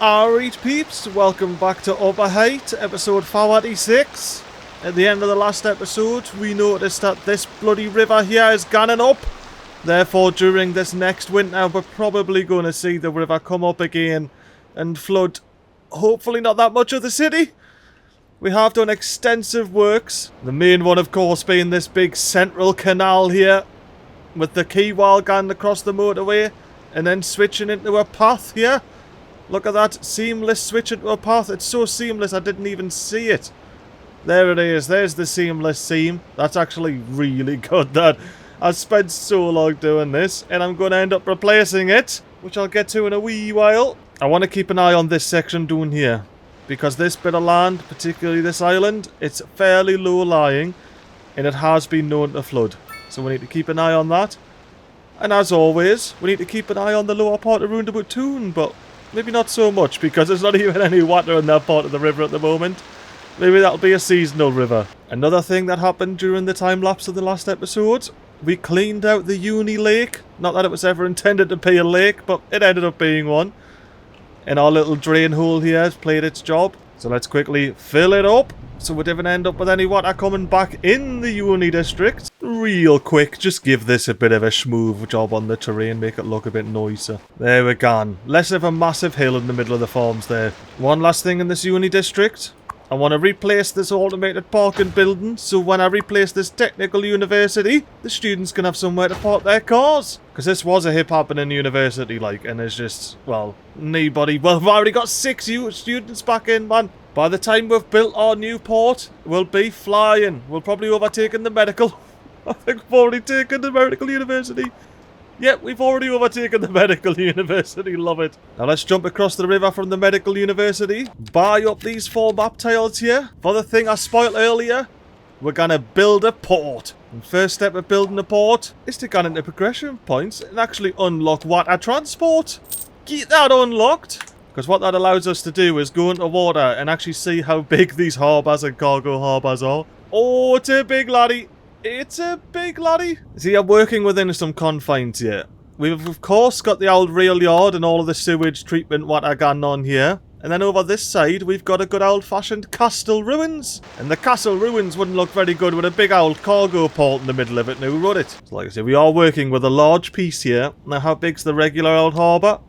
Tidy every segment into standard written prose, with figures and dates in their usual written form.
Alright peeps, welcome back to Upaheight, episode 46. At the end of the last episode, we noticed that this bloody river here is gunning up. Therefore, during this next winter, we're probably going to see the river come up again and flood, hopefully not that much of the city. We have done extensive works, the main one of course being this big central canal here, with the quaysway going across the motorway, and then switching into a path here. Look at that seamless switch into a path. It's so seamless I didn't even see it. There it is. There's the seamless seam. That's actually really good. That I spent so long doing this, and I'm going to end up replacing it, which I'll get to in a wee while. I want to keep an eye on this section down here, because this bit of land, particularly this island, it's fairly low lying, and it has been known to flood. So we need to keep an eye on that. And as always, we need to keep an eye on the lower part of Roundabout Town, but maybe not so much, because there's not even any water in that part of the river at the moment. Maybe that'll be a seasonal river. Another thing that happened during the time lapse of the last episode, we cleaned out the uni lake. Not that it was ever intended to be a lake, but it ended up being one. And our little drain hole here has played its job. So let's quickly fill it up, so we didn't end up with any water coming back in the uni district. Real quick, just give this a bit of a smooth job on the terrain, make it look a bit nicer. There we go. Less of a massive hill in the middle of the farms there. One last thing in this uni district. I want to replace this automated parking building, so when I replace this technical university, the students can have somewhere to park their cars. Because this was a hip happening university, like, and there's just, well, nobody. Well, we've already got 6 students back in, man. By the time we've built our new port, we'll be flying. We'll probably overtaken the medical. I think we've already taken the medical university. Yep, we've already overtaken the medical university. Love it. Now let's jump across the river from the medical university. Buy up these 4 map tiles here. For the thing I spoiled earlier, we're gonna build a port. And first step of building a port is to get into progression points and actually unlock water transport. Get that unlocked. Because what that allows us to do is go into water and actually see how big these harbours and cargo harbours are. Oh, it's a big laddie. It's a big laddie. See, I'm working within some confines here. We've, of course, got the old rail yard and all of the sewage treatment water going on here. And then over this side, we've got a good old-fashioned castle ruins. And the castle ruins wouldn't look very good with a big old cargo port in the middle of it now, would it? So like I said, we are working with a large piece here. Now, how big's the regular old harbour?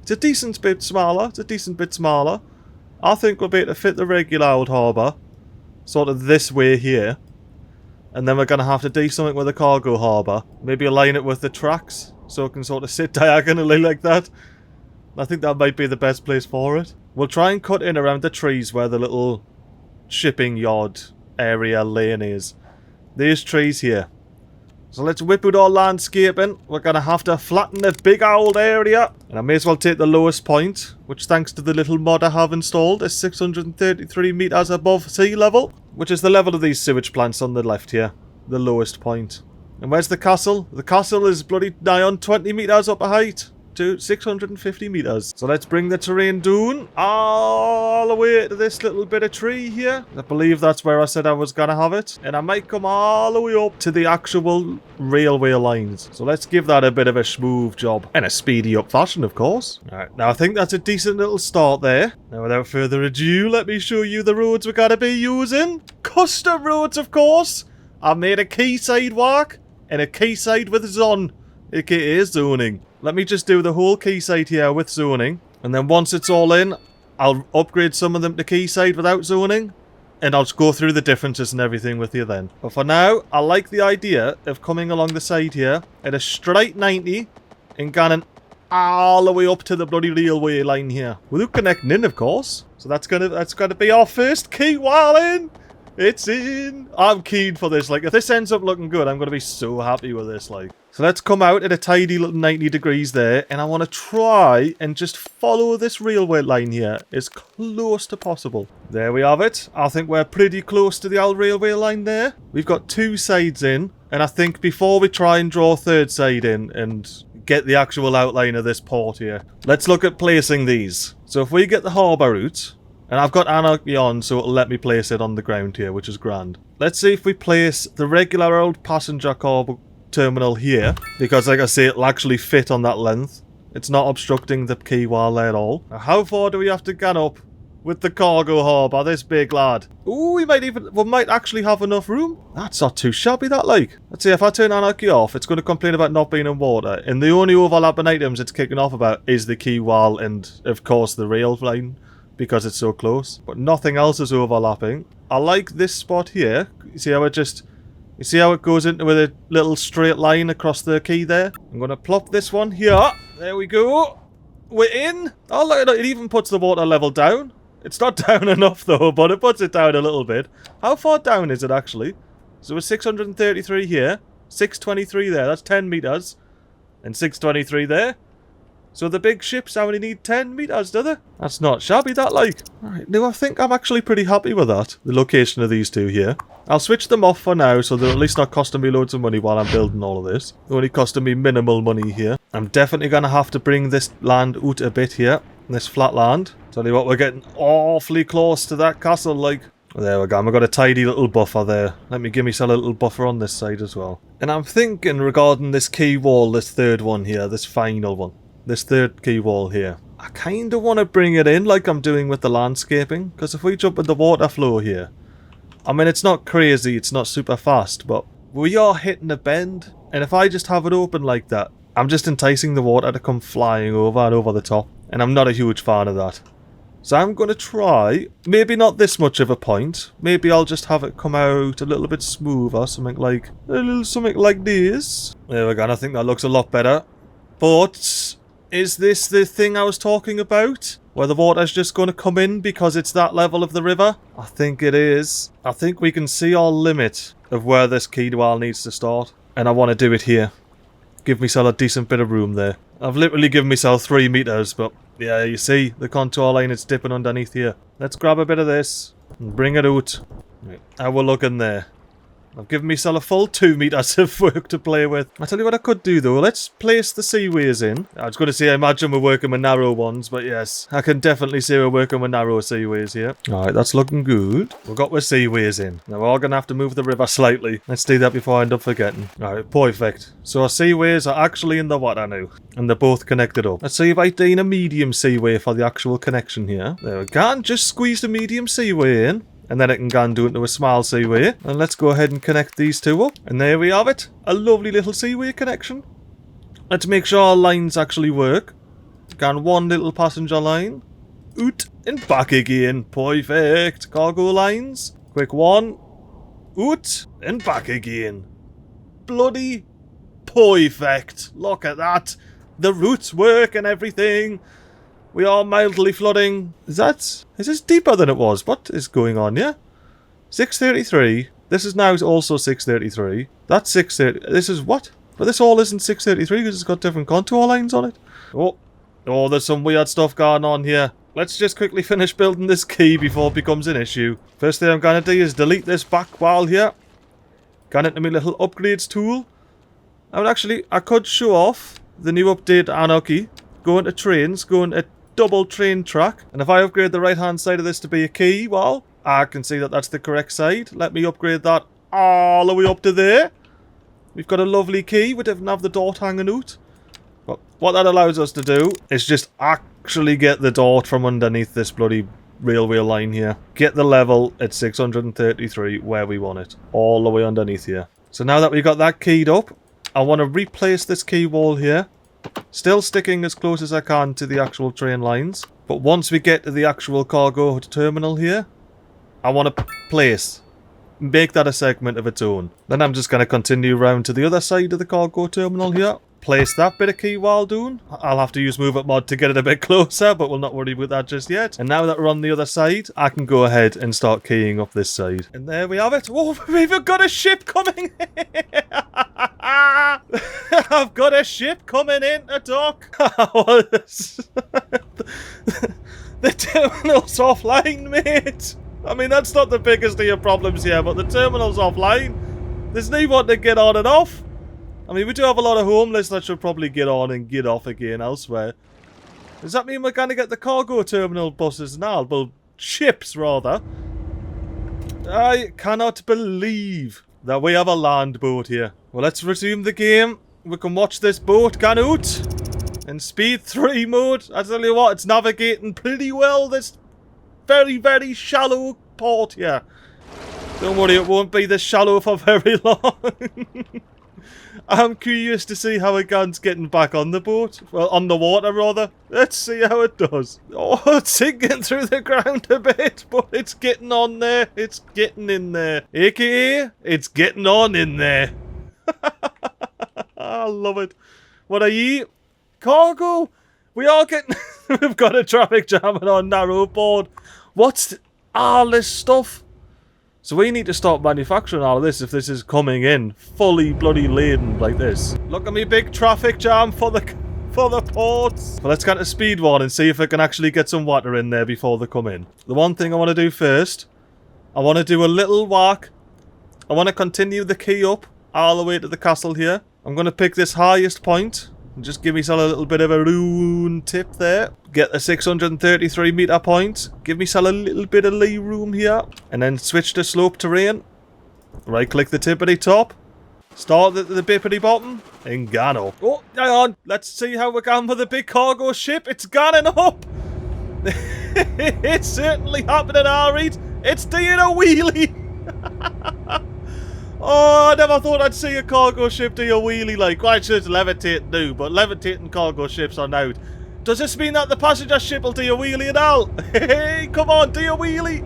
It's a decent bit smaller. It's a decent bit smaller. I think we'll be able to fit the regular old harbour sort of this way here. And then we're going to have to do something with the cargo harbour. Maybe align it with the tracks so it can sort of sit diagonally like that. I think that might be the best place for it. We'll try and cut in around the trees where the little shipping yard area lane is. These trees here. So let's whip out our landscaping. We're going to have to flatten the big old area. And I may as well take the lowest point, which thanks to the little mod I have installed is 633 metres above sea level. Which is the level of these sewage plants on the left here. The lowest point. And where's the castle? The castle is bloody nigh on 20 metres up a height. To 650 metres. So let's bring the terrain down all the way to this little bit of tree here. I believe that's where I said I was going to have it. And I might come all the way up to the actual railway lines. So let's give that a bit of a smooth job. In a speedy up fashion, of course. Alright, now I think that's a decent little start there. Now without further ado, let me show you the roads we're going to be using. Custom roads, of course. I made a quayside walk and a quayside with zone, aka zoning. Let me just do the whole quayside here with zoning. And then once it's all in, I'll upgrade some of them to quayside without zoning. And I'll just go through the differences and everything with you then. But for now, I like the idea of coming along the side here at a straight 90 and going all the way up to the bloody railway line here. Without connecting in, of course. So that's gonna be our first key while in. It's in. I'm keen for this. Like, if this ends up looking good, I'm going to be so happy with this, like. So let's come out at a tidy little 90 degrees there. And I want to try and just follow this railway line here as close to possible. There we have it. I think we're pretty close to the old railway line there. We've got 2 sides in. And I think before we try and draw a 3rd side in and get the actual outline of this port here, let's look at placing these. So if we get the harbour route... And I've got Anarchy on, so it'll let me place it on the ground here, which is grand. Let's see if we place the regular old passenger car terminal here. Because, like I say, it'll actually fit on that length. It's not obstructing the quay wall there at all. Now, how far do we have to get up with the cargo harbour, this big lad? Ooh, we might actually have enough room. That's not too shabby, that, like. Let's see, if I turn anarchy off, it's going to complain about not being in water. And the only overlapping items it's kicking off about is the quay wall and, of course, the rail line, because it's so close. But nothing else is overlapping. I like this spot here. You see how it just... You see how it goes into with a little straight line across the quay there? I'm going to plop this one here. There we go. We're in. Oh, look, it even puts the water level down. It's not down enough though, but it puts it down a little bit. How far down is it actually? So we're 633 here. 623 there. That's 10 meters. And 623 there. So the big ships only need 10 meters, do they? That's not shabby, that, like. Alright, now I think I'm actually pretty happy with that. The location of these two here. I'll switch them off for now, so they're at least not costing me loads of money while I'm building all of this. They're only costing me minimal money here. I'm definitely going to have to bring this land out a bit here. This flat land. Tell you what, we're getting awfully close to that castle, like. There we go, we've got a tidy little buffer there. Let me give myself a little buffer on this side as well. And I'm thinking regarding this quay wall, this third one here, this final one. This third quay wall here. I kind of want to bring it in like I'm doing with the landscaping. Because if we jump in the water flow here. I mean, it's not crazy, it's not super fast. But we are hitting a bend. And if I just have it open like that, I'm just enticing the water to come flying over and over the top. And I'm not a huge fan of that. So I'm going to try, maybe not this much of a point. Maybe I'll just have it come out a little bit smoother. Something like this. There we go, and I think that looks a lot better. But... is this the thing I was talking about? Where the water's just going to come in because it's that level of the river? I think it is. I think we can see our limit of where this quay wall needs to start. And I want to do it here. Give myself a decent bit of room there. I've literally given myself 3 meters, but yeah, you see the contour line is dipping underneath here. Let's grab a bit of this and bring it out. Right, how we're looking there. I've given myself a full 2 meters of work to play with. I tell you what I could do though. Let's place the seaways in. I was going to say I imagine we're working with narrow ones, but yes. I can definitely say we're working with narrow seaways here. Alright, that's looking good. We've got our seaways in. Now we're all going to have to move the river slightly. Let's do that before I end up forgetting. Alright, perfect. So our seaways are actually in the water now. And they're both connected up. Let's see if I do a medium seaway for the actual connection here. There we go. Just squeeze the medium seaway in. And then it can go and do into a small seaway. And let's go ahead and connect these two up. And there we have it. A lovely little seaway connection. Let's make sure our lines actually work. Can one little passenger line. Out and back again. Perfect. Cargo lines. Quick one. Out and back again. Bloody perfect. Look at that. The routes work and everything. We are mildly flooding. Is this deeper than it was? What is going on here? 633. This is now also 633. That's 630. This is what? But this all isn't 633 because it's got different contour lines on it. Oh, there's some weird stuff going on here. Let's just quickly finish building this quay before it becomes an issue. First thing I'm going to do is delete this back wall here. Go into my little upgrades tool. I could show off the new update Anarchy. Go into trains, go into double train track, and if I upgrade the right hand side of this to be a quay wall, I can see that that's the correct side. Let me upgrade that all the way up to there. We've got a lovely quay. We didn't have the dot hanging out, but what that allows us to do is just actually get the dot from underneath this bloody railway line here. Get the level at 633 where we want it, all the way underneath here. So now that we've got that keyed up, I want to replace this quay wall here. Still sticking as close as I can to the actual train lines. But once we get to the actual cargo terminal here, I want to make that a segment of its own. Then I'm just going to continue round to the other side of the cargo terminal here. Place that bit of quay wall down. I'll have to use Move Up Mod to get it a bit closer, but we'll not worry about that just yet. And now that we're on the other side, I can go ahead and start keying up this side. And there we have it. Oh, we've got a ship coming in. I've got a ship coming in to dock. The terminal's offline, mate. I mean, that's not the biggest of your problems here, but the terminal's offline. There's no one to get on and off. I mean, we do have a lot of homeless that should probably get on and get off again elsewhere. Does that mean we're going to get the cargo terminal buses now? Well, ships, rather. I cannot believe that we have a land boat here. Well, let's resume the game. We can watch this boat go out. In speed 3 mode, I tell you what, it's navigating pretty well, this very, very shallow port here. Don't worry, it won't be this shallow for very long. I'm curious to see how it gets getting back on the boat. Well, on the water, rather. Let's see how it does. Oh, it's sinking through the ground a bit, but it's getting on there. It's getting in there. AKA, it's getting on in there. I love it. What are you? Cargo? We are getting... We've got a traffic jam on our narrow board. What's all this stuff? So we need to start manufacturing all of this if this is coming in fully bloody laden like this. Look at me big traffic jam for the ports. But let's get a speed one and see if we can actually get some water in there before they come in. The one thing I want to do first, I want to do a little walk. I want to continue the quay up all the way to the castle here. I'm going to pick this highest point and just give myself a little bit of a rune tip there. Get the 633 meter point. Give myself a little bit of lee room here. And then switch to slope terrain. Right click the tippity top. Start at the bippity bottom. And gano. Oh, hang on. Let's see how we're going with the big cargo ship. It's ganning up. It's certainly happening, alright. It's doing a wheelie. Oh, I never thought I'd see a cargo ship do a wheelie like. Quite sure it's levitating now, but levitating cargo ships are out. Does this mean that the passenger ship will do a wheelie at all? Hey, come on, do a wheelie.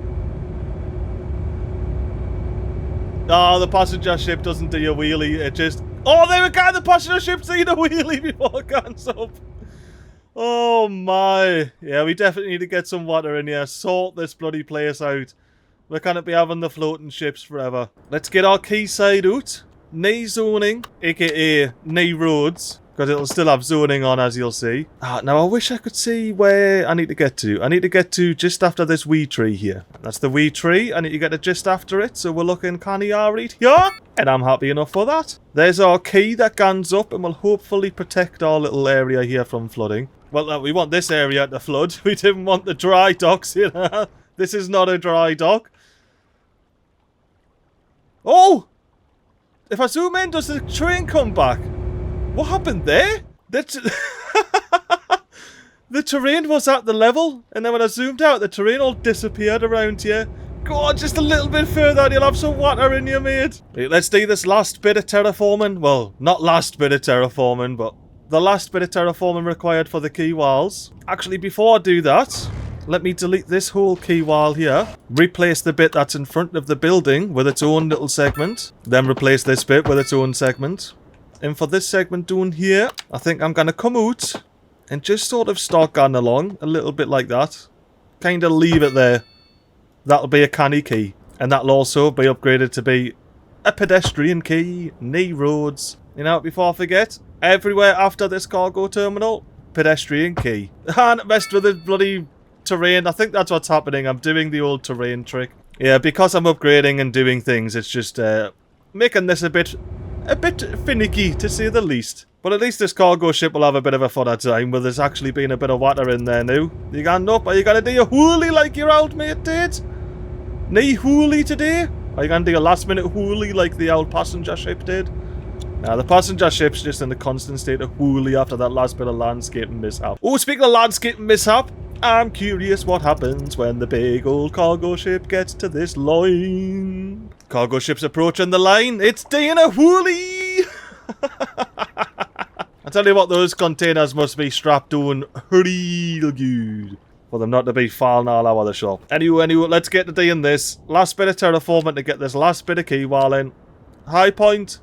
No, the passenger ship doesn't do a wheelie. It just... Oh, there we go, the passenger ship's doing a wheelie before it comes up. Oh my. Yeah, we definitely need to get some water in here. Sort this bloody place out. We can't be having the floating ships forever. Let's get our quayside out. No zoning, aka no roads. Because it'll still have zoning on, as you'll see. Now I wish I could see where I need to get to. I need to get to just after this wee tree here. That's the wee tree. I need to get to just after it. So we're looking canny alright here. And I'm happy enough for that. There's our quay that guns up and will hopefully protect our little area here from flooding. Well, we want this area to flood. We didn't want the dry docks, you know. This is not a dry dock. Oh! If I zoom in, does the train come back? What happened there? The terrain was at the level, and then when I zoomed out, the terrain all disappeared around here. Go on, just a little bit further and you'll have some water in you, mate. Right, let's do this last bit of terraforming. Well, not last bit of terraforming, but the last bit of terraforming required for the quay walls. Actually, before I do that, let me delete this whole quay wall here. Replace the bit that's in front of the building with its own little segment. Then replace this bit with its own segment. And for this segment down here, I think I'm going to come out and just sort of start going along a little bit like that. Kind of leave it there. That'll be a canny quay. And that'll also be upgraded to be a pedestrian quay, knee roads. You know, before I forget, everywhere after this cargo terminal, pedestrian quay. I haven't messed with the bloody terrain. I think that's what's happening. I'm doing the old terrain trick. Yeah, because I'm upgrading and doing things, it's just making this a bit finicky, to say the least. But at least this cargo ship will have a bit of a funner time with there's actually been a bit of water in there now. You going up? Are you going to do a wheelie like your old mate did? Knee wheelie today? Are you going to do a last minute wheelie like the old passenger ship did? Now, the passenger ship's just in the constant state of wheelie after that last bit of landscaping mishap. Oh, speaking of landscaping mishap, I'm curious what happens when the big old cargo ship gets to this line. Cargo ship's approaching the line. It's doing a wheelie! I tell you what, those containers must be strapped on real good for them not to be falling all over the shop. Anyway, let's get to doing this. Last bit of terraforming to get this last bit of quay wall in. High point.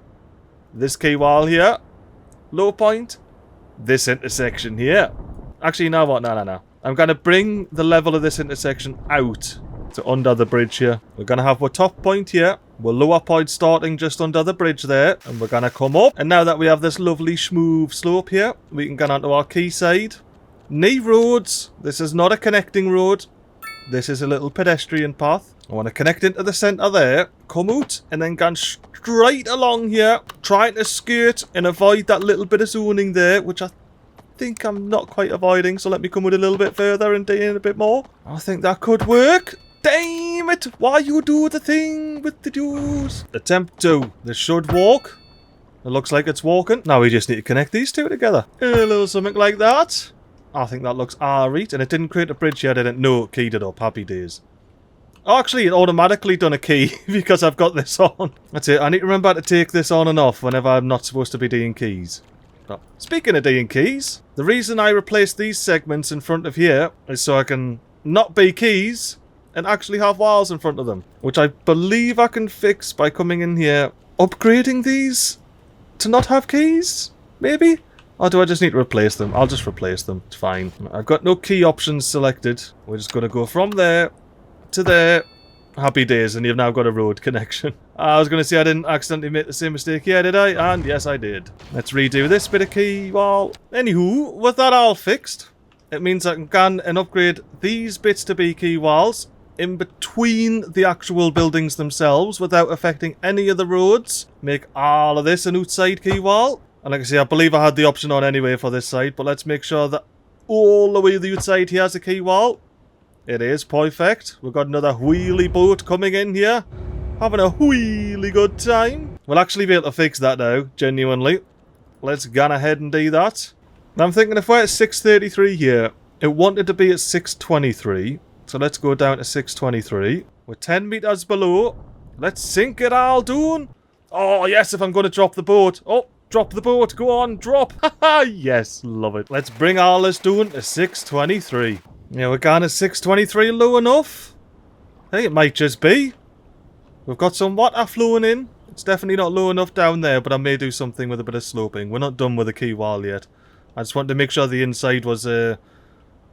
This quay wall here. Low point. This intersection here. Actually, you know what? No. I'm going to bring the level of this intersection out to under the bridge here. We're going to have our top point here. We're lower point starting just under the bridge there. And we're going to come up. And now that we have this lovely smooth slope here, we can get onto our quayside. Knee roads. This is not a connecting road. This is a little pedestrian path. I want to connect into the centre there. Come out and then go straight along here. Trying to skirt and avoid that little bit of zoning there, which I think I'm not quite avoiding, so let me come with a little bit further and do in a bit more. I think that could work. Damn it! Why you do the thing with the dudes? Attempt 2. This should walk. It looks like it's walking. Now we just need to connect these two together. A little something like that. I think that looks alright. And it didn't create a bridge yet, did it? No, it keyed it up. Happy days. Oh, actually, it automatically done a key because I've got this on. That's it. I need to remember to take this on and off whenever I'm not supposed to be doing keys. But speaking of doing keys, the reason I replaced these segments in front of here is so I can not be keys and actually have wires in front of them. Which I believe I can fix by coming in here, upgrading these to not have keys, maybe? Or do I just need to replace them? I'll just replace them. It's fine. I've got no key options selected. We're just going to go from there to there. Happy days, and you've now got a road connection. I was going to say I didn't accidentally make the same mistake here, did I? And yes, I did. Let's redo this bit of key wall. Anywho, with that all fixed, it means I can scan and upgrade these bits to be key walls in between the actual buildings themselves without affecting any of the roads. Make all of this an outside key wall. And like I say, I believe I had the option on anyway for this side, but let's make sure that all the way the outside here has a key wall. It is perfect. We've got another wheelie boat coming in here. Having a wheelie good time. We'll actually be able to fix that now, genuinely. Let's go ahead and do that. Now I'm thinking if we're at 633 here, it wanted to be at 623. So let's go down to 623. We're 10 meters below. Let's sink it all down. Oh yes, if I'm going to drop the boat. Oh, drop the boat. Go on, drop. Haha, yes, love it. Let's bring all this down to 623. Yeah, we're going to 623 low enough. Hey, it might just be. We've got some water flowing in. It's definitely not low enough down there, but I may do something with a bit of sloping. We're not done with the key wall yet. I just wanted to make sure the inside was,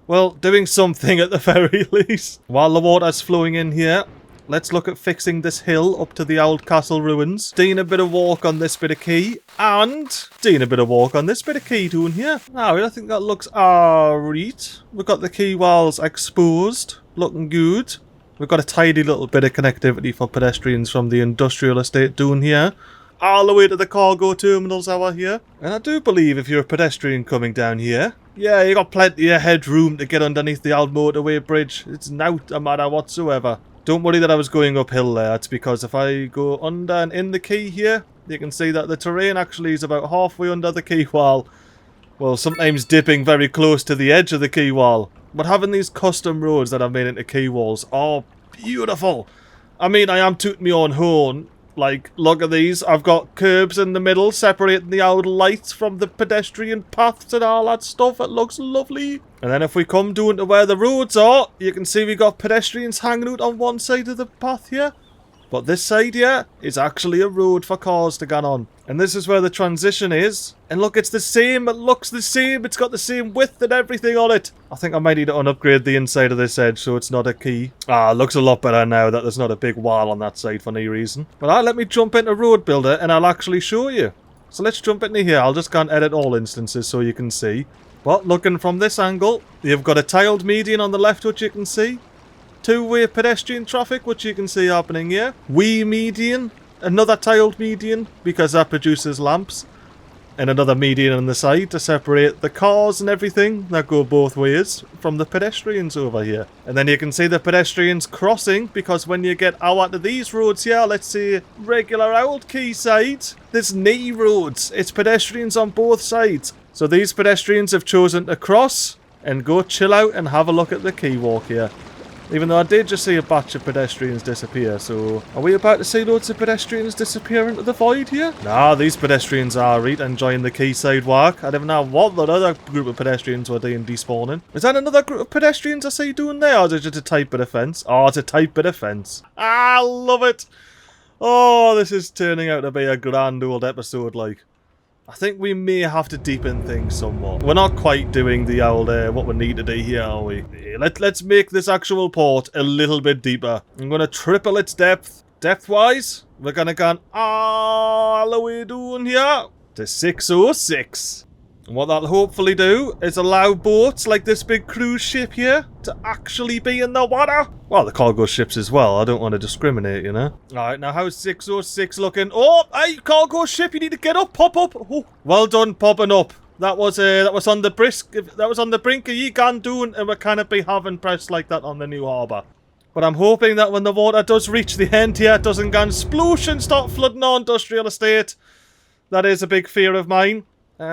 well, doing something at the very least. While the water's flowing in here, let's look at fixing this hill up to the old castle ruins. Doing a bit of walk on this bit of key. And doing a bit of walk on this bit of key down here. Now, I think that looks alright. We've got the key walls exposed. Looking good. We've got a tidy little bit of connectivity for pedestrians from the industrial estate down here. All the way to the cargo terminals over here. And I do believe if you're a pedestrian coming down here, yeah, you got plenty of headroom to get underneath the old motorway bridge. It's not a matter whatsoever. Don't worry that I was going uphill there. It's because if I go under and in the key here, you can see that the terrain actually is about halfway under the key wall. Well, sometimes dipping very close to the edge of the key wall. But having these custom roads that I've made into key walls are beautiful. I mean, I am tooting my own horn. Like, look at these. I've got curbs in the middle separating the old lights from the pedestrian paths and all that stuff. It looks lovely. And then if we come down to where the roads are, you can see we got pedestrians hanging out on one side of the path here. But this side here is actually a road for cars to get on. And this is where the transition is. And look, it's the same. It looks the same. It's got the same width and everything on it. I think I might need to unupgrade the inside of this edge so it's not a key. Ah, it looks a lot better now that there's not a big wall on that side for no reason. But let me jump into Road Builder and I'll actually show you. So let's jump into here. I'll just go and edit all instances so you can see. But looking from this angle, you've got a tiled median on the left which you can see. Two-way pedestrian traffic, which you can see happening here. Wee median, another tiled median, because that produces lamps. And another median on the side to separate the cars and everything that go both ways from the pedestrians over here. And then you can see the pedestrians crossing, because when you get out to these roads here, let's say regular old quayside, there's knee roads. It's pedestrians on both sides. So these pedestrians have chosen to cross and go chill out and have a look at the quay walk here. Even though I did just see a batch of pedestrians disappear, so are we about to see loads of pedestrians disappear into the void here? Nah, these pedestrians are right enjoying the quayside walk. I don't know what that other group of pedestrians were doing despawning. Is that another group of pedestrians I see doing there, or is it just a tight bit of fence? Oh, it's a tight bit of fence. I love it! Oh, this is turning out to be a grand old episode, like. I think we may have to deepen things somewhat. We're not quite doing the old, what we need to do here, are we? Let's make this actual port a little bit deeper. I'm going to triple its depth. Depth-wise, we're going to go all the way down here to 606. And what that'll hopefully do is allow boats like this big cruise ship here to actually be in the water. Well, the cargo ships as well. I don't want to discriminate, you know. Alright, now how's 606 looking? Oh, hey, cargo ship, you need to get up, pop up. Oh, well done popping up. That was on the brink of ye gone down, and we can't be having press like that on the new harbour. But I'm hoping that when the water does reach the end here, it doesn't go and sploosh and start flooding our industrial estate. That is a big fear of mine.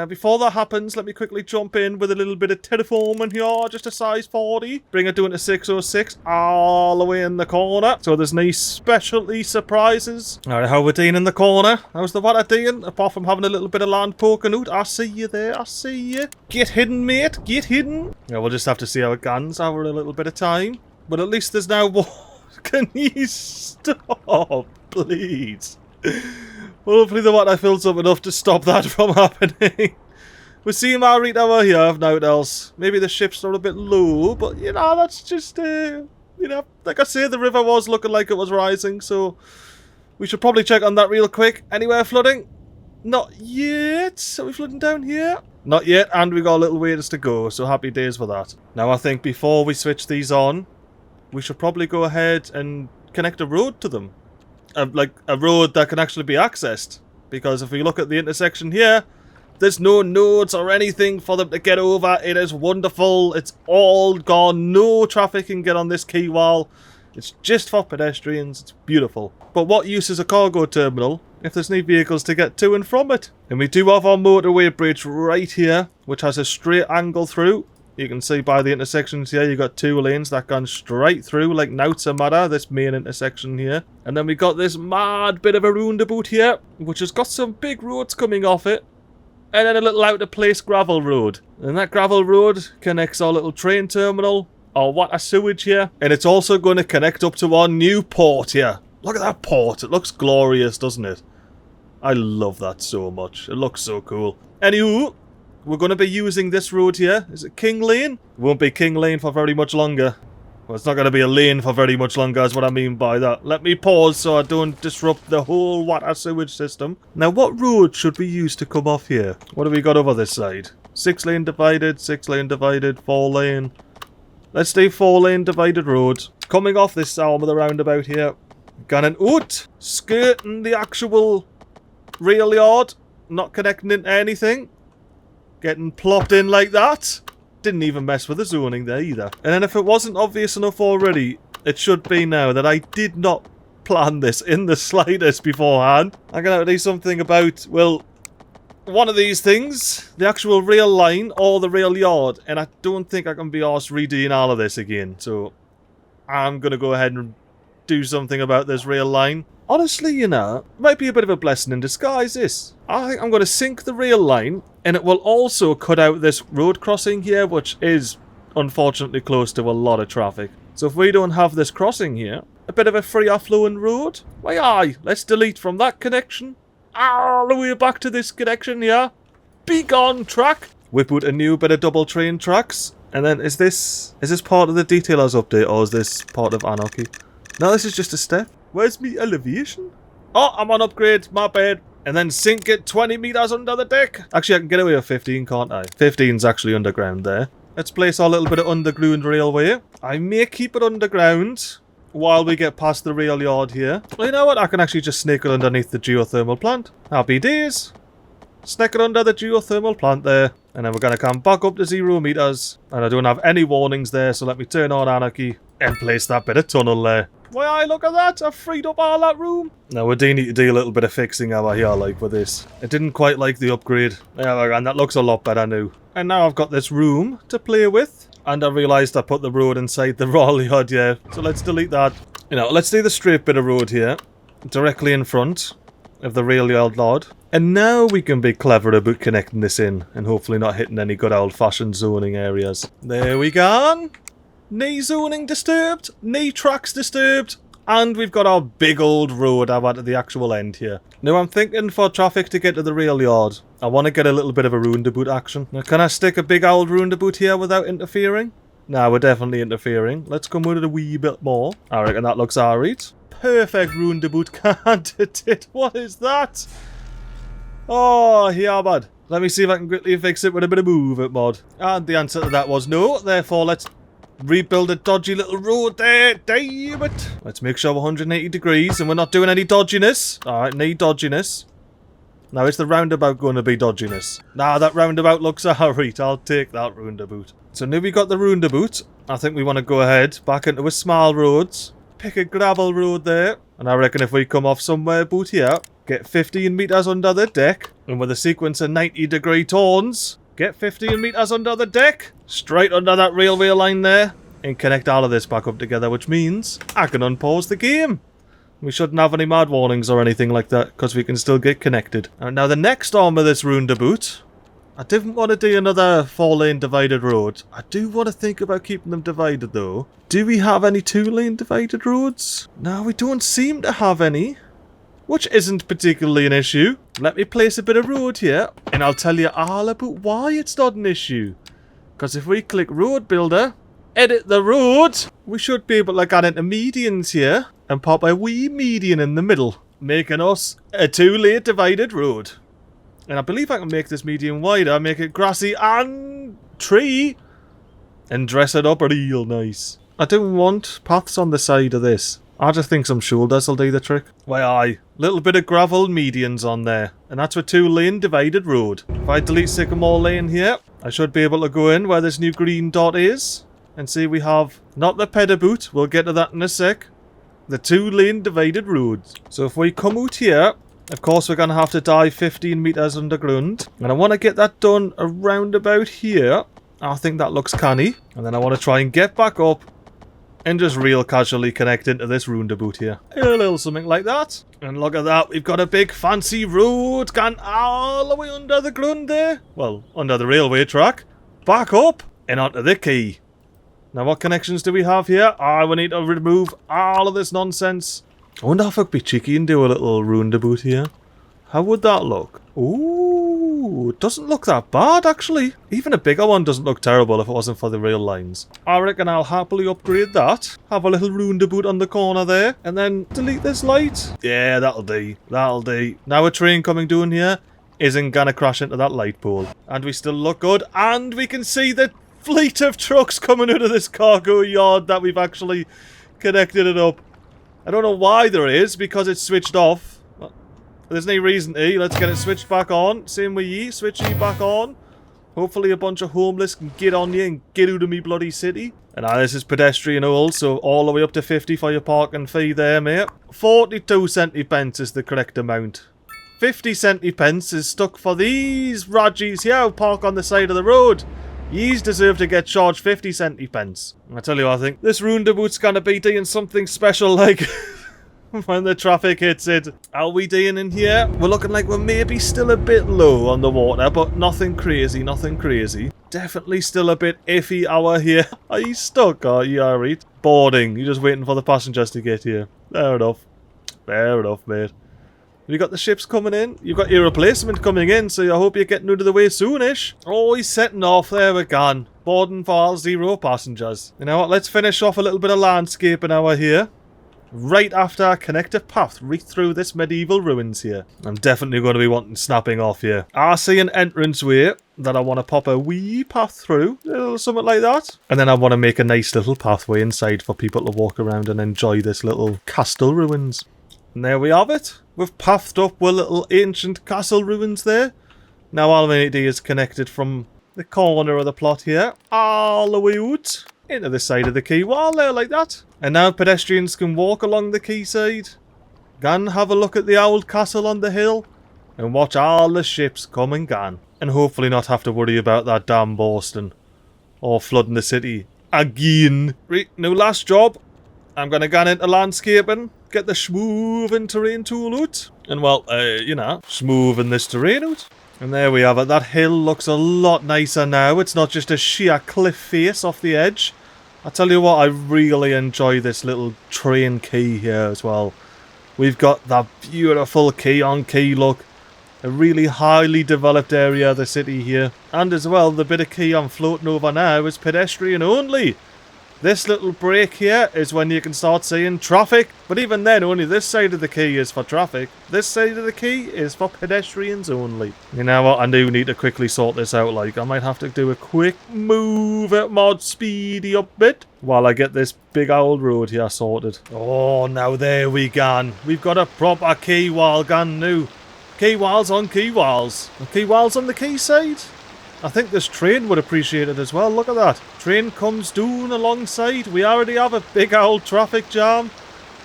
Before that happens, let me quickly jump in with a little bit of terraforming here, just a size 40. Bring it down to 606, all the way in the corner. So there's nice specialty surprises. Alright, how we're doing in the corner? How's the water doing? Apart from having a little bit of land poking out. I see you there, I see you. Get hidden, mate, get hidden. Yeah, we'll just have to see how it guns over a little bit of time. But at least there's now water. Can you stop, please? Hopefully the water fills up enough to stop that from happening. We're seeing my right over here, if nothing else. Maybe the ships are a bit low, but you know, that's just, you know, like I say, the river was looking like it was rising, so we should probably check on that real quick. Anywhere flooding? Not yet. Are we flooding down here? Not yet, and we got a little ways to go, so happy days for that. Now I think before we switch these on, we should probably go ahead and connect a road to them. Like a road that can actually be accessed, because if we look at the intersection here, there's no nodes or anything for them to get over. It is wonderful. It's all gone. No traffic can get on this quay wall. It's just for pedestrians. It's beautiful. But what use is a cargo terminal if there's no vehicles to get to and from it? And we do have our motorway bridge right here, which has a straight angle through. You can see by the intersections here, you got 2 lanes that gone straight through, like now's a matter, this main intersection here. And then we got this mad bit of a roundabout here, which has got some big roads coming off it. And then a little out of place gravel road. And that gravel road connects our little train terminal, our water sewage here. And it's also going to connect up to our new port here. Look at that port, it looks glorious, doesn't it? I love that so much, it looks so cool. Anywho, we're going to be using this road here. Is it King Lane? It won't be King Lane for very much longer. Well, it's not going to be a lane for very much longer is what I mean by that. Let me pause so I don't disrupt the whole water sewage system. Now, what road should we use to come off here? What have we got over this side? 6 lane divided, 6 lane divided, 4 lane. Let's do 4 lane divided road. Coming off this arm of the roundabout here. Going out, skirting the actual rail yard. Not connecting into anything. Getting plopped in like that. Didn't even mess with the zoning there either. And then if it wasn't obvious enough already, it should be now that I did not plan this in the slightest beforehand. I'm going to have to do something about, well, one of these things. The actual rail line or the rail yard. And I don't think I can be arsed redoing all of this again. So I'm going to go ahead and do something about this rail line. Honestly, you know, it might be a bit of a blessing in disguise, this. I think I'm going to sink the rail line, and it will also cut out this road crossing here, which is unfortunately close to a lot of traffic. So if we don't have this crossing here, a bit of a freer flowing road, why aye, let's delete from that connection, all the way back to this connection here. Be gone, track. Whip out a new bit of double train tracks, and then is this part of the detailers update, or is this part of anarchy? No, this is just a step. Where's me elevation? Oh, I'm on upgrade, my bad. And then sink it 20 meters under the deck. Actually, I can get away with 15, can't I? 15's actually underground there. Let's place our little bit of underground railway. I may keep it underground while we get past the rail yard here. Well, you know what? I can actually just snake it underneath the geothermal plant. Happy days. Snake it under the geothermal plant there. And then we're going to come back up to 0 meters. And I don't have any warnings there, so let me turn on anarchy and place that bit of tunnel there. Why, look at that! I've freed up all that room! Now, we do need to do a little bit of fixing over here, like, with this. I didn't quite like the upgrade. Yeah, and that looks a lot better now. And now I've got this room to play with. And I realised I put the road inside the rail yard, yeah. So let's delete that. You know, let's do the straight bit of road here. Directly in front of the rail yard. And now we can be clever about connecting this in. And hopefully not hitting any good old-fashioned zoning areas. There we go. No zoning disturbed, no tracks disturbed, and we've got our big old road out at the actual end here. Now I'm thinking for traffic to get to the rail yard, I want to get a little bit of a roundabout action. Now can I stick a big old roundabout here without interfering? No, we're definitely interfering. Let's come with it a wee bit more. I reckon that looks alright. Perfect roundabout candidate. What is that? Oh, yeah, bud. Let me see if I can quickly fix it with a bit of move it mod. And the answer to that was no, therefore let's rebuild a dodgy little road there. Damn it. Let's make sure we're 180 degrees and we're not doing any dodginess. Alright, no dodginess. Now, is the roundabout going to be dodginess? Nah, that roundabout looks alright. I'll take that roundabout. So now we got the roundabout. I think we want to go ahead back into a small roads. Pick a gravel road there. And I reckon if we come off somewhere about here, get 15 metres under the deck, and with a sequence of 90-degree turns, get 15 metres under the deck, straight under that railway line there, and connect all of this back up together, which means I can unpause the game. We shouldn't have any mad warnings or anything like that, because we can still get connected. And now the next arm of this roundabout, I didn't want to do another 4-lane divided road. I do want to think about keeping them divided though. Do we have any 2-lane divided roads? No, we don't seem to have any. Which isn't particularly an issue. Let me place a bit of road here, and I'll tell you all about why it's not an issue. Because if we click Road Builder, edit the road, we should be able to get into medians here, and pop a wee median in the middle, making us a 2-lane divided road. And I believe I can make this median wider, make it grassy and tree, and dress it up real nice. I don't want paths on the side of this. I just think some shoulders will do the trick. Why aye, little bit of gravel medians on there, and that's a 2-lane divided road. If I delete Sycamore Lane here, I should be able to go in where this new green dot is, and see we have not the pedaboot, we'll get to that in a sec, the 2-lane divided roads. So if we come out here, of course we're going to have to dive 15 metres underground, and I want to get that done around about here. I think that looks canny, and then I want to try and get back up and just real casually connect into this roundabout here. A little something like that. And look at that, we've got a big fancy road gone all the way under the ground there. Well, under the railway track. Back up and onto the quay. Now what connections do we have here? We need to remove all of this nonsense. I wonder if I'd be cheeky and do a little roundabout here. How would that look? Ooh, it doesn't look that bad actually. Even a bigger one doesn't look terrible if it wasn't for the rail lines. I reckon I'll happily upgrade that. Have a little roundabout on the corner there. And then delete this light. Yeah, that'll do. That'll do. Now a train coming down here isn't gonna crash into that light pole. And we still look good. And we can see the fleet of trucks coming out of this cargo yard that we've actually connected it up. I don't know why there is, because it's switched off. There's no reason to. Let's get it switched back on. Same with ye. Switch ye back on. Hopefully a bunch of homeless can get on you and get out of me bloody city. And this is pedestrian old, so all the way up to 50 for your parking fee there, mate. 42 centy pence is the correct amount. 50 centy pence is stuck for these Rajis here who park on the side of the road. Yous deserve to get charged 50 centy pence. I tell you what, I think this roundabout's gonna be doing something special like when the traffic hits it. How we doing in here? We're looking like we're maybe still a bit low on the water, but nothing crazy, nothing crazy. Definitely still a bit iffy hour here. Are you stuck? Are you alright? Boarding. You're just waiting for the passengers to get here. Fair enough. Fair enough, mate. Have you got the ships coming in? You've got your replacement coming in, so I hope you're getting out of the way soonish. Oh, he's setting off. There we go. Boarding for 0 passengers. You know what? Let's finish off a little bit of landscaping hour here. Right after I connect a path right through this medieval ruins here. I'm definitely going to be wanting snapping off here. I see an entranceway that I want to pop a wee path through. A little something like that. And then I want to make a nice little pathway inside for people to walk around and enjoy this little castle ruins. And there we have it. We've pathed up with little ancient castle ruins there. Now all we need to do is connect it from the corner of the plot here all the way out into the side of the quay wall there like that. And now pedestrians can walk along the quayside, go have a look at the old castle on the hill, and watch all the ships come and gone. And hopefully not have to worry about that damn Boston or flooding the city again. Right, now last job. I'm going to go into landscaping, get the smoothing terrain tool out, and well, you know, smoothing this terrain out. And there we have it. That hill looks a lot nicer now. It's not just a sheer cliff face off the edge. I tell you what, I really enjoy this little train quay here as well. We've got that beautiful quay on quay look. A really highly developed area of the city here. And as well, the bit of quay I'm floating over now is pedestrian only. This little break here is when you can start seeing traffic. But even then, only this side of the quay is for traffic. This side of the quay is for pedestrians only. You know what? I do need to quickly sort this out. Like, I might have to do a quick move at mod speedy up bit while I get this big old road here sorted. Oh, now there we gone. We've got a proper quay wall gone now. Quay walls on quay walls. The quay walls on the quay side. I think this train would appreciate it as well. Look at that. Train comes down alongside. We already have a big old traffic jam.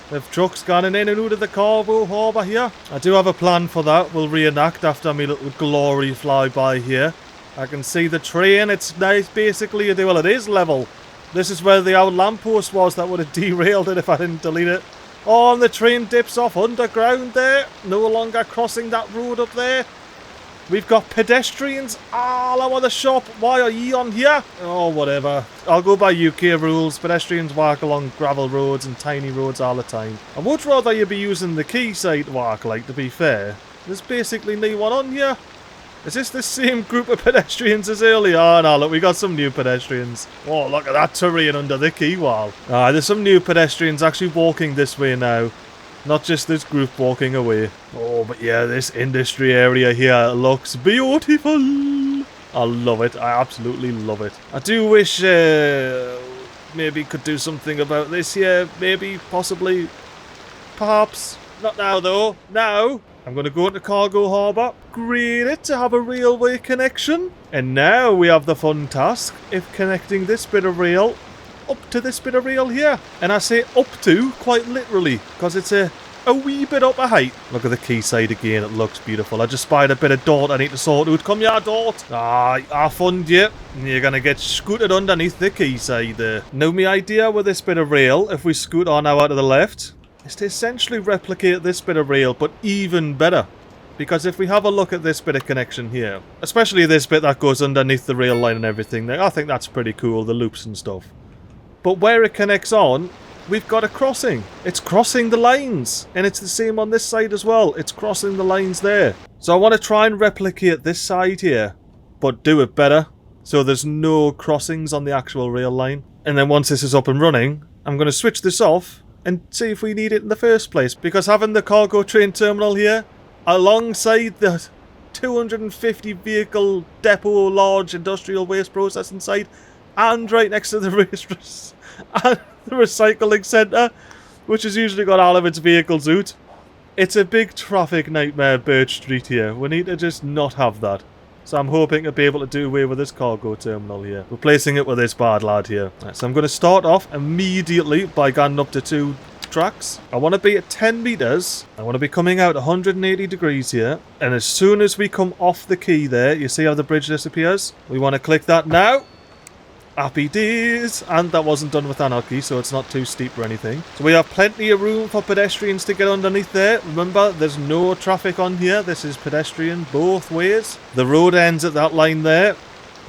With trucks going in and out of the cargo harbour here. I do have a plan for that. We'll reenact after my little glory flyby here. I can see the train. It's nice, basically. Well, it is level. This is where the old lamppost was that would have derailed it if I didn't delete it. Oh, and the train dips off underground there. No longer crossing that road up there. We've got pedestrians all over the shop. Why are ye on here? Oh, whatever. I'll go by UK rules. Pedestrians walk along gravel roads and tiny roads all the time. I would rather you be using the quayside walk, like, to be fair. There's basically no one on here. Is this the same group of pedestrians as earlier? Oh, no, look, we got some new pedestrians. Oh, look at that terrain under the quay wall. There's some new pedestrians actually walking this way now. Not just this group walking away. Oh, but yeah, this industry area here looks beautiful. I love it. I absolutely love it. I do wish maybe could do something about this here. Maybe, possibly, perhaps. Not now, though. Now, I'm going to go into Cargo Harbour, upgrade it to have a railway connection. And now we have the fun task of connecting this bit of rail up to this bit of rail here. And I say up to quite literally, because it's a wee bit up a height. Look at the quayside again, it looks beautiful. I just spied a bit of dirt I need to sort out. Come here, dirt. I found you. You're going to get scooted underneath the quayside there. Now my idea with this bit of rail, if we scoot on now out to the left, is to essentially replicate this bit of rail, but even better. Because if we have a look at this bit of connection here, especially this bit that goes underneath the rail line and everything, I think that's pretty cool, the loops and stuff. But where it connects on, we've got a crossing. It's crossing the lines. And it's the same on this side as well. It's crossing the lines there. So I want to try and replicate this side here, but do it better. So there's no crossings on the actual rail line. And then once this is up and running, I'm going to switch this off and see if we need it in the first place. Because having the cargo train terminal here, alongside the 250 vehicle depot large industrial waste processing site, and right next to the race and the recycling centre, which has usually got all of its vehicles out. It's a big traffic nightmare, Birch Street here. We need to just not have that. So I'm hoping to be able to do away with this cargo terminal here, replacing it with this bad lad here. Right, so I'm going to start off immediately by going up to 2 tracks. I want to be at 10 metres. I want to be coming out 180 degrees here. And as soon as we come off the quay there, you see how the bridge disappears? We want to click that now. Happy days! And that wasn't done with anarchy, so it's not too steep or anything. So we have plenty of room for pedestrians to get underneath there. Remember, there's no traffic on here. This is pedestrian both ways. The road ends at that line there.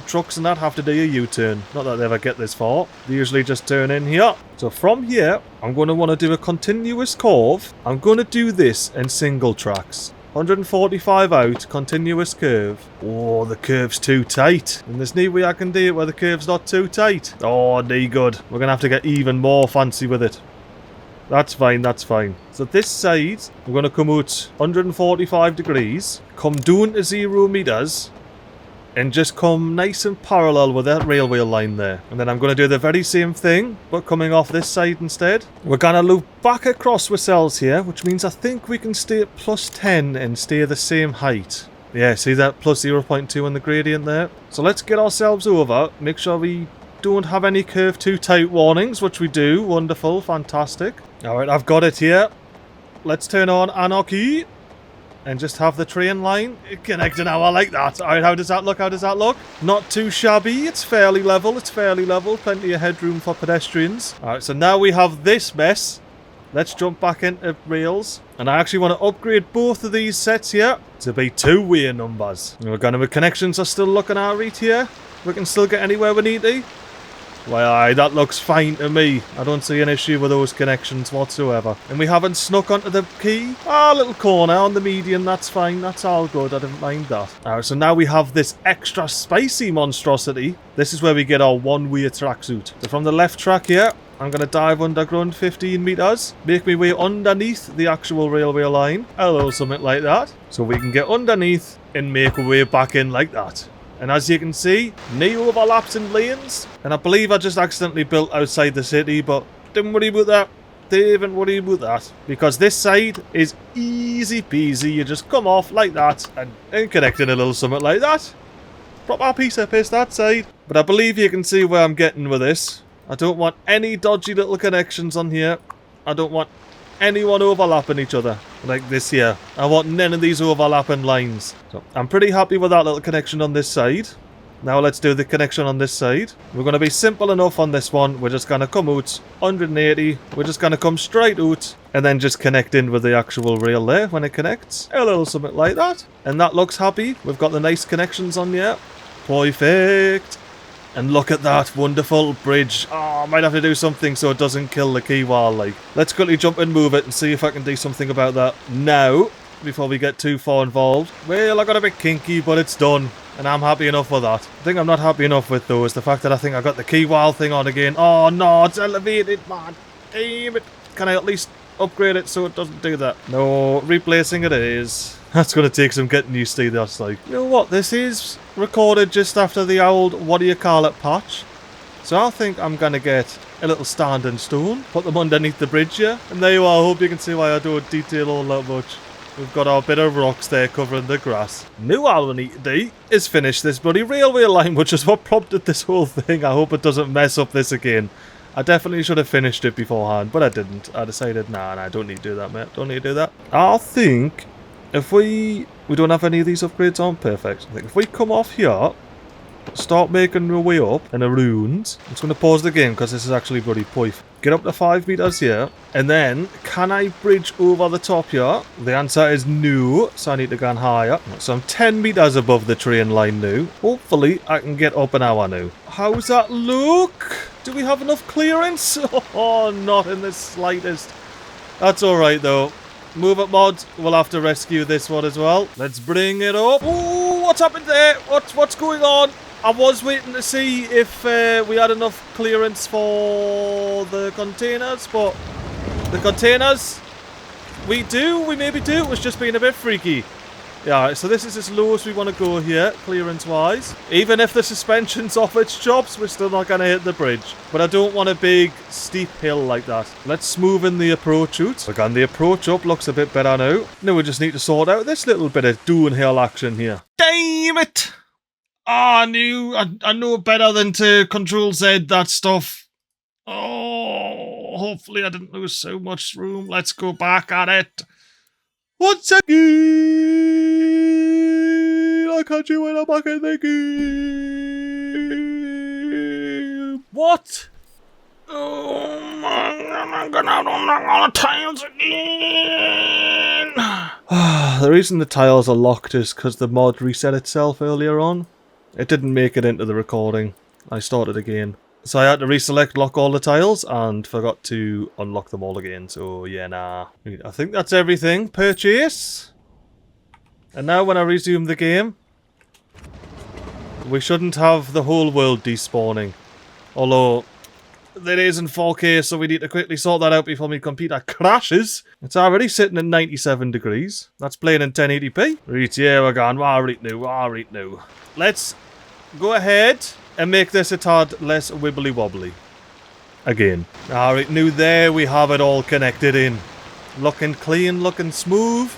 Trucks and that have to do a U-turn. Not that they ever get this far. They usually just turn in here. So from here, I'm going to want to do a continuous curve. I'm going to do this in single tracks. 145 out, continuous curve. Oh, the curve's too tight. And there's no way I can do it where the curve's not too tight. Oh, no good. We're going to have to get even more fancy with it. That's fine, that's fine. So this side, we're going to come out 145 degrees, come down to 0 metres, and just come nice and parallel with that railway line there. And then I'm going to do the very same thing, but coming off this side instead. We're going to loop back across ourselves here, which means I think we can stay at plus 10 and stay the same height. Yeah, see that plus 0.2 on the gradient there? So let's get ourselves over, make sure we don't have any curve too tight warnings, which we do. Wonderful, fantastic. Alright, I've got it here. Let's turn on anarchy. And just have the train line connected now. I like that. Alright, how does that look? How does that look? Not too shabby. It's fairly level. It's fairly level. Plenty of headroom for pedestrians. Alright, so now we have this mess. Let's jump back into rails. And I actually want to upgrade both of these sets here to be 2-way numbers. And we're going to, connections are still looking alright here. We can still get anywhere we need to. Well, aye, that looks fine to me. I don't see an issue with those connections whatsoever. And we haven't snuck onto the quay. Ah, little corner on the median, that's fine. That's all good, I didn't mind that. Alright, so now we have this extra spicy monstrosity. This is where we get our one-way tracksuit. So from the left track here, I'm going to dive underground 15 metres. Make my way underneath the actual railway line. Hello, something like that. So we can get underneath and make our way back in like that. And as you can see, no overlaps in lanes. And I believe I just accidentally built outside the city, but don't worry about that. Don't worry about that. Because this side is easy peasy. You just come off like that and connect in a little something like that. Proper piece of piss that side. But I believe you can see where I'm getting with this. I don't want any dodgy little connections on here. I don't want anyone overlapping each other like this here. I want none of these overlapping lines. So I'm pretty happy with that little connection on this side. Now let's do the connection on this side. We're going to be simple enough on this one. We're just going to come out 180. We're just going to come straight out and then just connect in with the actual rail there when it connects. A little something like that. And that looks happy. We've got the nice connections on here. Perfect. And look at that wonderful bridge. Oh, I might have to do something so it doesn't kill the quay wall, like. Let's quickly jump and move it and see if I can do something about that now, before we get too far involved. Well, I got a bit kinky, but it's done. And I'm happy enough with that. The thing I'm not happy enough with, though, is the fact that I think I got the quay wall thing on again. Oh, no, it's elevated, man. Damn it. Can I at least upgrade it so it doesn't do that? No, replacing it is. That's going to take some getting used to, that's like. You know what, this is recorded just after the old what-do-you-call-it patch. So I think I'm going to get a little standing stone, put them underneath the bridge here. And there you are, I hope you can see why I don't detail all that much. We've got our bit of rocks there covering the grass. Now all we need to do is finish this bloody railway line, which is what prompted this whole thing. I hope it doesn't mess up this again. I definitely should have finished it beforehand, but I didn't. I decided, nah, I don't need to do that, mate. Don't need to do that. I think if we don't have any of these upgrades on, perfect. I think if we come off here, start making our way up and around. I'm just going to pause the game because this is actually bloody poif. Get up to 5 meters here, and then can I bridge over the top here? The answer is no, so I need to go higher. So I'm 10 meters above the train line now. Hopefully I can get up an hour now. How's that look? Do we have enough clearance? Oh, not in the slightest. That's alright though. Move it, mod. We'll have to rescue this one as well. Let's bring it up. Ooh, what's happened there? What's going on? I was waiting to see if we had enough clearance for the containers, but the containers, we maybe do. It was just being a bit freaky. Yeah, so this is as low as we want to go here, clearance-wise. Even if the suspension's off its chops, we're still not going to hit the bridge. But I don't want a big, steep hill like that. Let's move in the approach out. Again, the approach up looks a bit better now. Now we just need to sort out this little bit of downhill action here. Damn it! Oh, I know better than to Control Z that stuff. Oh, hopefully I didn't lose so much room. Let's go back at it. Once again, I catch you when I'm back in the game. What? Oh my God, I'm gonna have to unlock all the tiles again. The reason the tiles are locked is because the mod reset itself earlier on. It didn't make it into the recording. I started again. So I had to reselect lock all the tiles and forgot to unlock them all again. So yeah, nah. I think that's everything. Purchase. And now when I resume the game, we shouldn't have the whole world despawning. Although it is in 4K, so we need to quickly sort that out before my computer crashes. It's already sitting at 97 degrees. That's playing in 1080p. Right, yeah, we're going. Right now. Let's go ahead and make this a tad less wibbly wobbly. Again. Alright, now there we have it all connected in. Looking clean, looking smooth.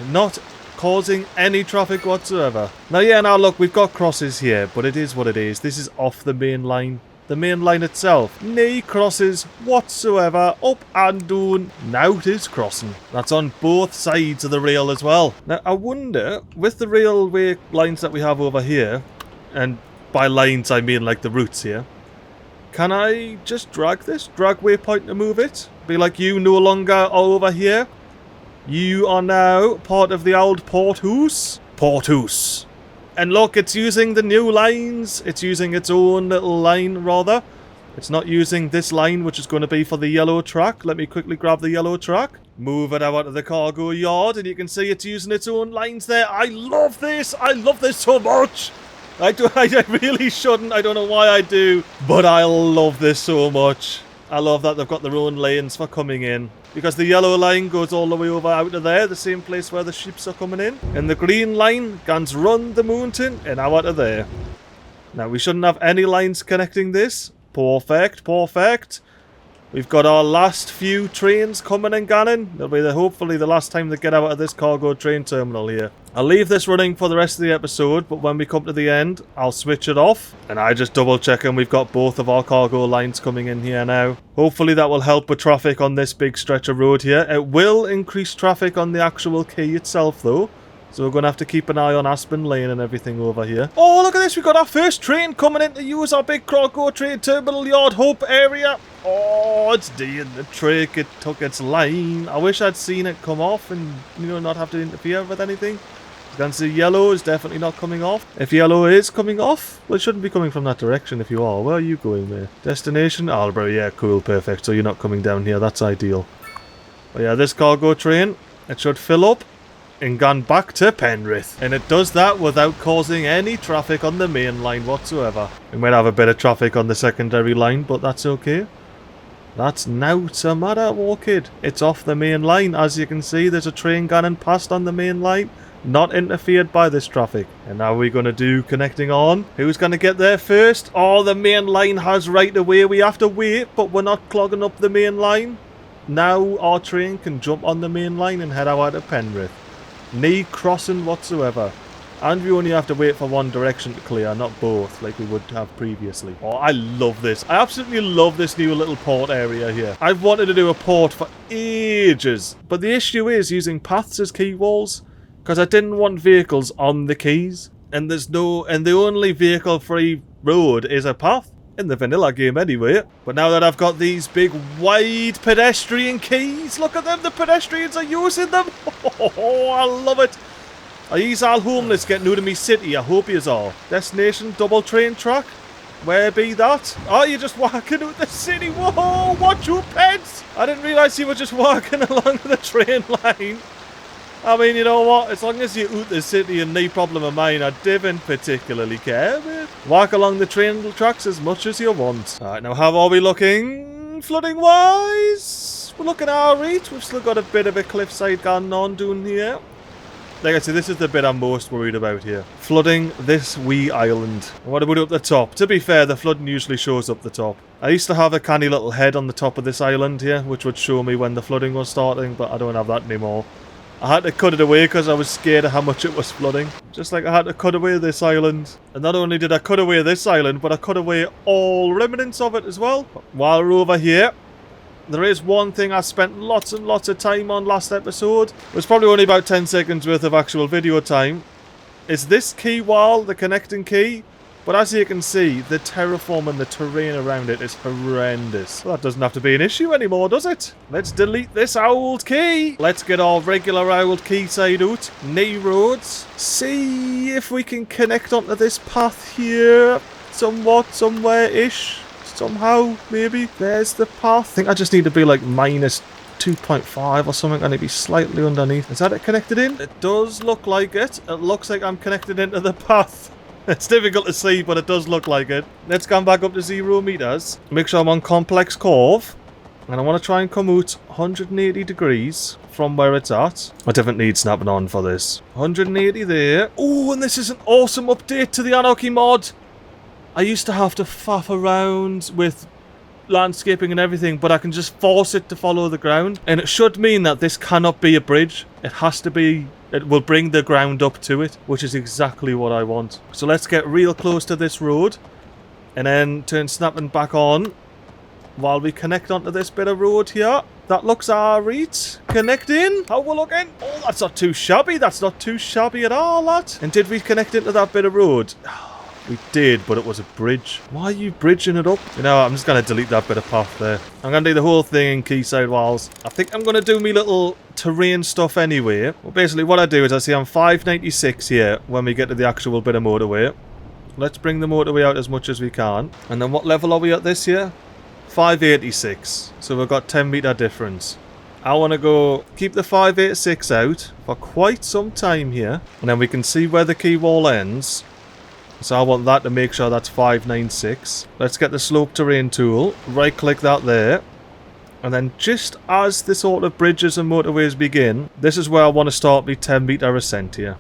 Not causing any traffic whatsoever. Now look, we've got crosses here, but it is what it is. This is off the main line. The main line itself. No crosses whatsoever. Up and down. Now it is crossing. That's on both sides of the rail as well. Now I wonder, with the railway lines that we have over here, and by lines I mean like the routes here, can I just drag this? Drag waypoint to move it? Be like, you no longer are over here. You are now part of the old Porthouse. Porthouse. And look, it's using the new lines. It's using its own little line, rather. It's not using this line, which is going to be for the yellow track. Let me quickly grab the yellow track. Move it out of the cargo yard, and you can see it's using its own lines there. I love this. I love this so much. I really shouldn't. I don't know why I do. But I love this so much. I love that they've got their own lanes for coming in. Because the yellow line goes all the way over out of there, the same place where the ships are coming in. And the green line goes round the mountain and out of there. Now, we shouldn't have any lines connecting this. Perfect, perfect. We've got our last few trains coming and going. It'll be hopefully the last time they get out of this cargo train terminal here. I'll leave this running for the rest of the episode, but when we come to the end, I'll switch it off. And I just double check and we've got both of our cargo lines coming in here now. Hopefully that will help with traffic on this big stretch of road here. It will increase traffic on the actual quay itself though. So we're going to have to keep an eye on Aspen Lane and everything over here. Oh, look at this. We've got our first train coming in to use our big cargo train terminal yard Hope area. Oh, it's doing the trick. It took its line. I wish I'd seen it come off and, you know, not have to interfere with anything. You can see yellow is definitely not coming off. If yellow is coming off, well, it shouldn't be coming from that direction if you are. Where are you going there? Destination? Albury. Yeah, cool. Perfect. So you're not coming down here. That's ideal. But yeah, this cargo train, it should fill up and gone back to Penrith. And it does that without causing any traffic on the main line whatsoever. We might have a bit of traffic on the secondary line, but that's okay. That's not a matter, kid. It's off the main line. As you can see, there's a train going past on the main line, not interfered by this traffic. And now we're going to do connecting on. Who's going to get there first? Oh, the main line has right away. We have to wait, but we're not clogging up the main line. Now our train can jump on the main line and head out to Penrith. No crossing whatsoever. And we only have to wait for one direction to clear, not both, like we would have previously. Oh, I love this. I absolutely love this new little port area here. I've wanted to do a port for ages. But the issue is using paths as quay walls, because I didn't want vehicles on the quays. And there's no, and the only vehicle-free road is a path. In the vanilla game anyway. But now that I've got these big wide pedestrian quays, look at them, the pedestrians are using them. Oh, I love it. Are yous all homeless getting out of me city? I hope yous are. Destination double train track? Where be that? Oh, you're just walking out the city. Whoa, watch your pets. I didn't realise you were just walking along the train line. I mean, you know what? As long as you're out the city and no problem of mine, I didn't particularly care, mate. Walk along the train tracks as much as you want. Alright, now how are we looking flooding-wise? We're looking alright. We've still got a bit of a cliffside going on down here. Like I said, this is the bit I'm most worried about here. Flooding this wee island. What about up the top? To be fair, the flooding usually shows up the top. I used to have a canny little head on the top of this island here, which would show me when the flooding was starting, but I don't have that anymore. I had to cut it away because I was scared of how much it was flooding. Just like I had to cut away this island. And not only did I cut away this island, but I cut away all remnants of it as well. While we're over here, there is one thing I spent lots and lots of time on last episode. It was probably only about 10 seconds worth of actual video time. Is this quay wall, the connecting quay? But as you can see, the terraform and the terrain around it is horrendous. Well, that doesn't have to be an issue anymore, does it? Let's delete this old quay. Let's get our regular old quayside out. Knee roads. See if we can connect onto this path here. Somewhat, somewhere-ish. Somehow, maybe. There's the path. I think I just need to be like minus 2.5 or something. I need to be slightly underneath. Is that it connected in? It does look like it. It looks like I'm connected into the path. It's difficult to see, but it does look like it. Let's come back up to 0 meters. Make sure I'm on complex curve. And I want to try and come out 180 degrees from where it's at. I definitely need snapping on for this. 180 there. Oh, and this is an awesome update to the Anarchy mod. I used to have to faff around with landscaping and everything, but I can just force it to follow the ground. And it should mean that this cannot be a bridge. It has to be... It will bring the ground up to it, which is exactly what I want. So let's get real close to this road. And then turn snapping back on while we connect onto this bit of road here. That looks alright. Connect in. How we're looking? Oh, that's not too shabby. That's not too shabby at all, that. And did we connect into that bit of road? We did, but it was a bridge. Why are you bridging it up? You know, I'm just going to delete that bit of path there. I'm going to do the whole thing in quayside walls. I think I'm going to do me little terrain stuff anyway. Well, basically what I do is I see I'm 596 here when we get to the actual bit of motorway. Let's bring the motorway out as much as we can. And then what level are we at this year? 586. So we've got 10 meter difference. I want to go keep the 586 out for quite some time here. And then we can see where the quay wall ends. So I want that to make sure that's 596. Let's get the slope terrain tool. Right click that there. And then just as the sort of bridges and motorways begin, this is where I want to start my 10 meter ascent here.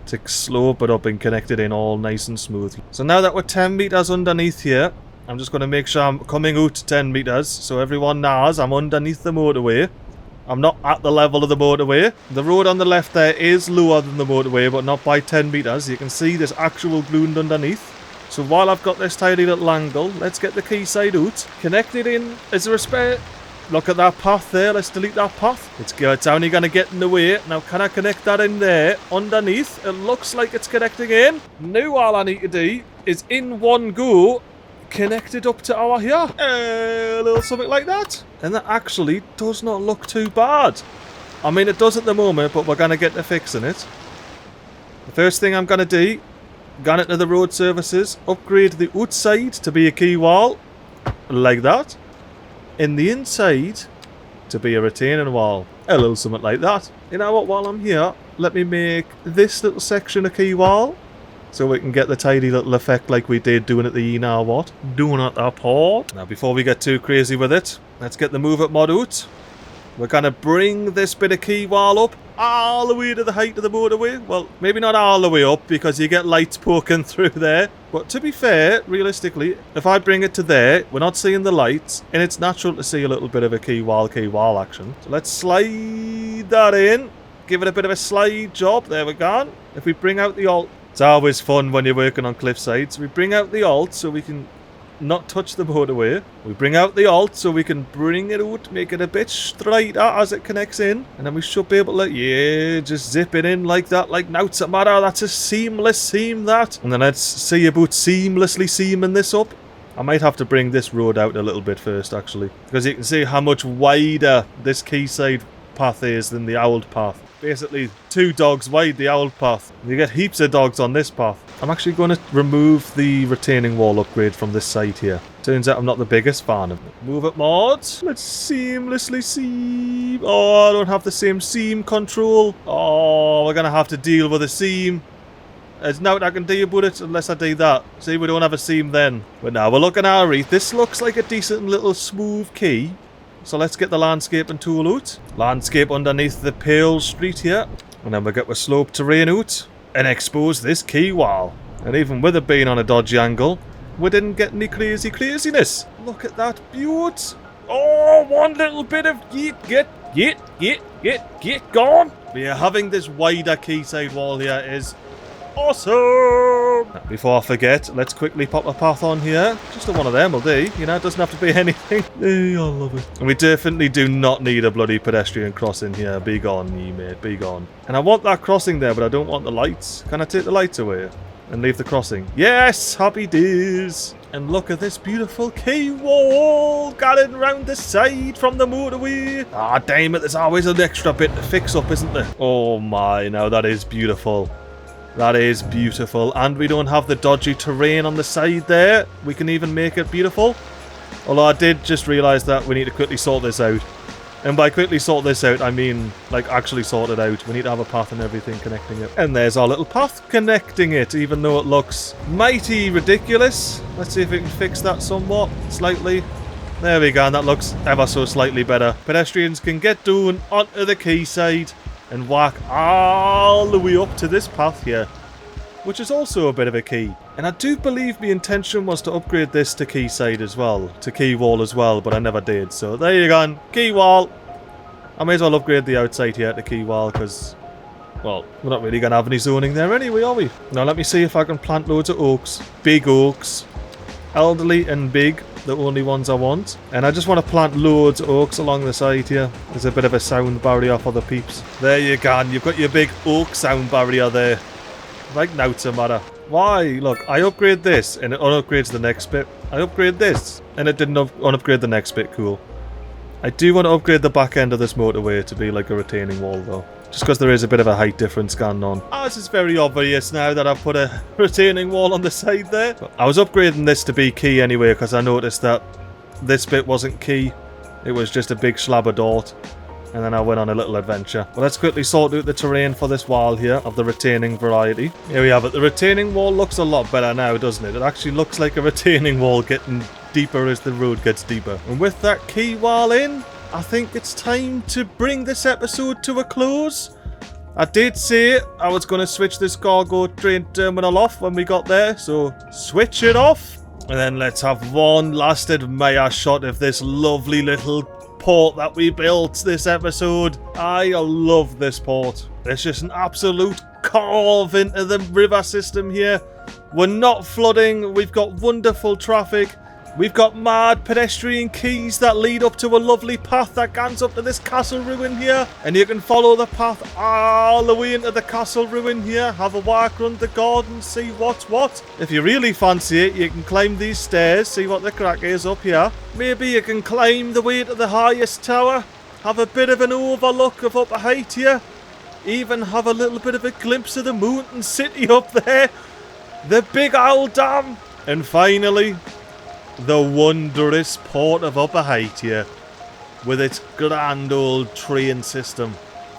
To slope it up and connect it in all nice and smooth. So now that we're 10 meters underneath here, I'm just going to make sure I'm coming out 10 metres so everyone knows I'm underneath the motorway. I'm not at the level of the motorway. The road on the left there is lower than the motorway, but not by 10 metres. You can see there's actual ground underneath. So while I've got this tidy little angle, let's get the quayside out. Connect it in. Is there a spare? Look at that path there. Let's delete that path. It's good. It's only going to get in the way. Now, can I connect that in there? Underneath. It looks like it's connecting in. Now all I need to do is in one go connect it up to our here. A little something like that. And that actually does not look too bad. I mean, it does at the moment, but we're going to get to fixing it. The first thing I'm going to do, go into the road services, upgrade the outside to be a quay wall, like that. In the inside, to be a retaining wall. A little something like that. You know what, while I'm here, let me make this little section a quay wall. So we can get the tidy little effect like we did doing at the you know what. Doing at the port. Now before we get too crazy with it, let's get the move it mod out. We're going to bring this bit of quay wall up all the way to the height of the motorway. Well, maybe not all the way up because you get lights poking through there. But to be fair, realistically, if I bring it to there, we're not seeing the lights. And it's natural to see a little bit of a quay wall action. So let's slide that in. Give it a bit of a slide job. There we go. If we bring out the alt. It's always fun when you're working on cliff sides. We bring out the alt so we can not touch the motorway. We bring out the alt so we can bring it out, make it a bit straighter as it connects in. And then we should be able to, yeah, just zip it in like that, like nout's a matter. That's a seamless seam, that. And then let's see about seamlessly seaming this up. I might have to bring this road out a little bit first, actually. Because you can see how much wider this quayside path is than the old path. Basically 2 dogs wide, the old path. You get heaps of dogs on this path. I'm actually going to remove the retaining wall upgrade from this side here. Turns out I'm not the biggest fan of it. Move it mods. Let's seamlessly seam. Oh, I don't have the same seam control. Oh, we're going to have to deal with a seam. There's nothing I can do about it unless I do that. See, we don't have a seam then. But now we're looking at it. This looks like a decent little smooth quay. So let's get the landscaping tool out. Landscape underneath the pale street here. And then we'll get the slope terrain out. And expose this quay wall. And even with it being on a dodgy angle, we didn't get any craziness. Look at that beaut. Oh, one little bit of get gone. But yeah, having this wider quayside wall here is awesome! Before I forget, let's quickly pop a path on here. Just one of them will do. You know, it doesn't have to be anything. I love it. And we definitely do not need a bloody pedestrian crossing here. Be gone, ye mate. Be gone. And I want that crossing there, but I don't want the lights. Can I take the lights away and leave the crossing? Yes! Happy days! And look at this beautiful quay wall going round the side from the motorway. Ah, damn it. There's always an extra bit to fix up, isn't there? Oh my, now that is beautiful. That is beautiful. And we don't have the dodgy terrain on the side there. We can even make it beautiful. Although I did just realise that we need to quickly sort this out. And by quickly sort this out, I mean, like, actually sort it out. We need to have a path and everything connecting it. And there's our little path connecting it, even though it looks mighty ridiculous. Let's see if we can fix that somewhat, slightly. There we go, and that looks ever so slightly better. Pedestrians can get down onto the quayside and walk all the way up to this path here, which is also a bit of a key. And I do believe my intention was to upgrade this to quayside as well, to quay wall as well, but I never did. So there you go, quay wall. I may as well upgrade the outside here to quay wall because, well, we're not really going to have any zoning there anyway, are we? Now let me see if I can plant loads of oaks. Big oaks. Elderly and big. The only ones I want. And I just want to plant loads of oaks along the side here. There's a bit of a sound barrier for the peeps. There you go. You've got your big oak sound barrier there. Like nout's a matter. Why? Look, I upgrade this and it unupgrades the next bit. I upgrade this and it didn't unupgrade the next bit. Cool. I do want to upgrade the back end of this motorway to be like a retaining wall though. Just because there is a bit of a height difference going on. As is very obvious now that I've put a retaining wall on the side there. But I was upgrading this to be key anyway because I noticed that this bit wasn't key. It was just a big slab of dirt. And then I went on a little adventure. Well, let's quickly sort out the terrain for this wall here of the retaining variety. Here we have it. The retaining wall looks a lot better now, doesn't it? It actually looks like a retaining wall getting deeper as the road gets deeper. And with that key wall in, I think it's time to bring this episode to a close. I did say I was going to switch this cargo train terminal off when we got there, so switch it off And then let's have one last admire shot of this lovely little port that we built this episode. I love this port. It's just an absolute carve into the river system here. We're not flooding. We've got wonderful traffic. We've got mad pedestrian quays that lead up to a lovely path that gans up to this castle ruin here. And you can follow the path all the way into the castle ruin here. Have a walk around the garden, see what's what. If you really fancy it, you can climb these stairs, see what the crack is up here. Maybe you can climb the way to the highest tower. Have a bit of an overlook of Upaheight here. Even have a little bit of a glimpse of the mountain city up there. The big old dam. And finally, the wondrous port of Upaheight here, with its grand old train system.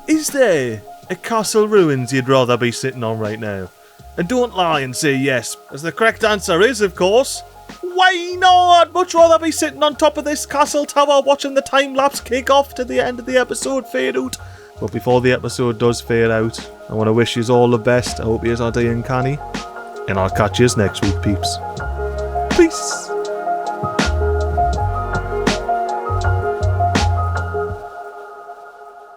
Is there a castle ruins you'd rather be sitting on right now? And don't lie and say yes, as the correct answer is, of course, why not? I'd much rather be sitting on top of this castle tower watching the time-lapse kick off to the end of the episode fade out. But before the episode does fade out, I want to wish you all the best. I hope you are doing canny. And I'll catch you next week, peeps. Peace.